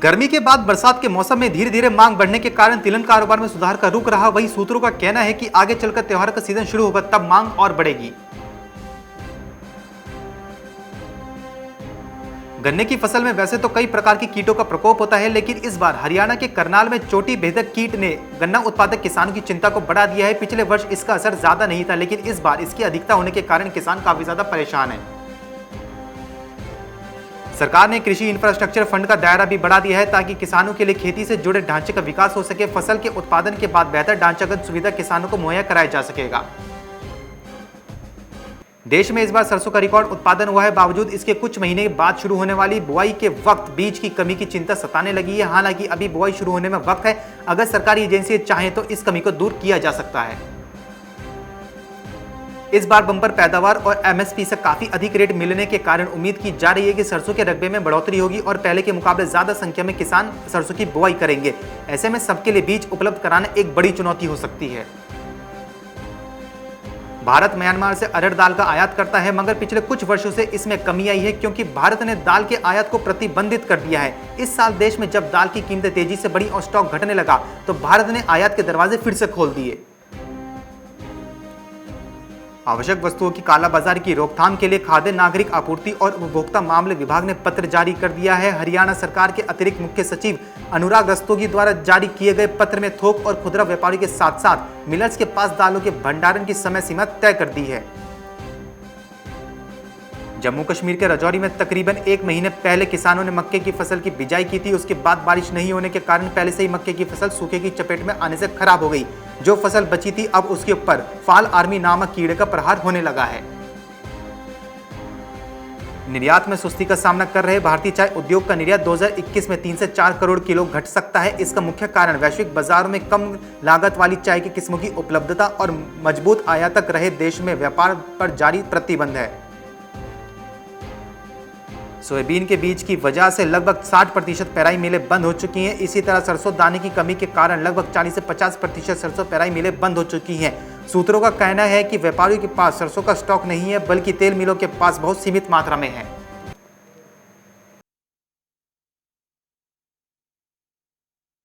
गर्मी के बाद बरसात के मौसम में धीरे धीरे मांग बढ़ने के कारण तिलहन कारोबार में सुधार का रुख रहा। वहीं सूत्रों का कहना है कि आगे चलकर त्योहार का सीजन शुरू होगा तब मांग और बढ़ेगी। गन्ने की फसल में वैसे तो कई प्रकार की कीटों का प्रकोप होता है, लेकिन इस बार हरियाणा के करनाल में चोटी भेदक कीट ने गन्ना उत्पादक किसानों की चिंता को बढ़ा दिया है। पिछले वर्ष इसका असर ज्यादा नहीं था, लेकिन इस बार इसकी अधिकता होने के कारण किसान काफी ज्यादा परेशान है। सरकार ने कृषि इंफ्रास्ट्रक्चर फंड का दायरा भी बढ़ा दिया है ताकि किसानों के लिए खेती से जुड़े ढांचे का विकास हो सके। फसल के उत्पादन के बाद बेहतर ढांचागत सुविधा किसानों को मुहैया कराया जा सकेगा। देश में इस बार सरसों का रिकॉर्ड उत्पादन हुआ है। बावजूद इसके कुछ महीने बाद शुरू होने वाली बुआई के वक्त बीज की कमी की चिंता सताने लगी है। हालांकि अभी बुआई शुरू होने में वक्त है। अगर सरकारी एजेंसी चाहें तो इस कमी को दूर किया जा सकता है। इस बार बम्पर पैदावार और एमएसपी से काफी अधिक रेट मिलने के कारण उम्मीद की जा रही है कि सरसों के रकबे में बढ़ोतरी होगी और पहले के मुकाबले ज्यादा संख्या में किसान सरसों की बुआई करेंगे। ऐसे में सबके लिए बीज उपलब्ध कराना एक बड़ी चुनौती हो सकती है। भारत म्यांमार से अरहर दाल का आयात करता है, मगर पिछले कुछ वर्षों से इसमें कमी आई है क्योंकि भारत ने दाल के आयात को प्रतिबंधित कर दिया है। इस साल देश में जब दाल की कीमतें तेजी से बढ़ी और स्टॉक घटने लगा तो भारत ने आयात के दरवाजे फिर से खोल दिए। आवश्यक वस्तुओं की कालाबाजारी की रोकथाम के लिए खाद्य नागरिक आपूर्ति और उपभोक्ता मामले विभाग ने पत्र जारी कर दिया है। हरियाणा सरकार के अतिरिक्त मुख्य सचिव अनुराग रस्तोगी द्वारा जारी किए गए पत्र में थोक और खुदरा व्यापारी के साथ साथ मिलर्स के पास दालों के भंडारण की समय सीमा तय कर दी है। जम्मू कश्मीर के राजौरी में तकरीबन एक महीने पहले किसानों ने मक्के की फसल की बिजाई की थी। उसके बाद बारिश नहीं होने के कारण पहले से ही मक्के की फसल सूखे की चपेट में आने से खराब हो गई। जो फसल बची थी अब उसके ऊपर फाल आर्मी नामक कीड़े का प्रहार होने लगा है। निर्यात में सुस्ती का सामना कर रहे भारतीय चाय उद्योग का निर्यात 2021 में 3 से 4 करोड़ किलो घट सकता है। इसका मुख्य कारण वैश्विक बाजारों में कम लागत वाली चाय की किस्मों की उपलब्धता और मजबूत आयातक रहे देश में व्यापार पर जारी प्रतिबंध है। सोयाबीन के बीज की वजह से लगभग 60% पेराई मिलें बंद हो चुकी हैं। इसी तरह सरसों दाने की कमी के कारण लगभग 40 से 50% सरसों पेराई मिलें बंद हो चुकी हैं। सूत्रों का कहना है कि व्यापारियों के पास सरसों का स्टॉक नहीं है, बल्कि तेल मिलों के पास बहुत सीमित मात्रा में है।